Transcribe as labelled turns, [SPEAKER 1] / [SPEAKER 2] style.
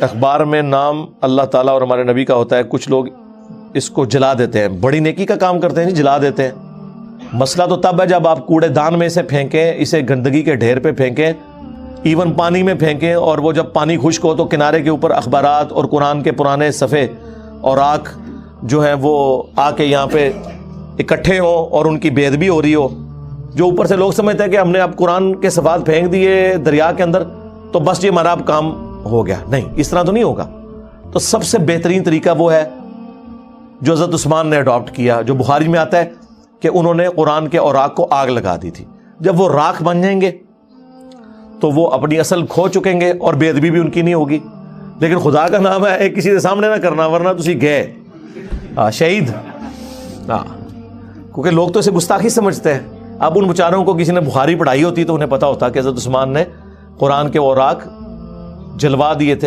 [SPEAKER 1] अखबार में नाम अल्लाह ताला और हमारे नबी का होता है, कुछ लोग इसको जला देते हैं। बड़ी नेकी का काम करते हैं जी, जला देते हैं। मसला तो तब है जब आप कूड़ेदान में इसे फेंकें, इसे गंदगी के ढेर पे फेंकें, इवन पानी में फेंकें, और वो जब पानी खुश्क हो तो किनारे के ऊपर अखबारात और कुरान के पुराने सफ़े और आँख जो है वो आके यहाँ पे इकट्ठे हों और उनकी बेअदबी हो रही हो। जो ऊपर से लोग समझते हैं कि हमने अब कुरान के सफ़ात फेंक दिए दरिया के अंदर तो बस ये हमारा अब काम हो गया। नहीं, इस तरह तो नहीं होगा। तो सबसे बेहतरीन तरीका वो है जो हज़रत उस्मान ने अडॉप्ट किया, जो बुखारी में आता है कि उन्होंने कुरान के औराक को आग लगा दी थी। जब वो राख बन जाएंगे तो वो अपनी असल खो चुकेंगे और बेअदबी भी उनकी नहीं होगी। लेकिन खुदा का नाम है किसी के सामने ना करना, वरना तुसी गए शहीद। क्योंकि लोग तो इसे गुस्ताखी समझते हैं। अब उन बेचारों को किसी ने बुखारी पढ़ाई होती तो उन्हें पता होता कि हज़रत उस्मान ने कुरान के औराक जलवा दिए थे।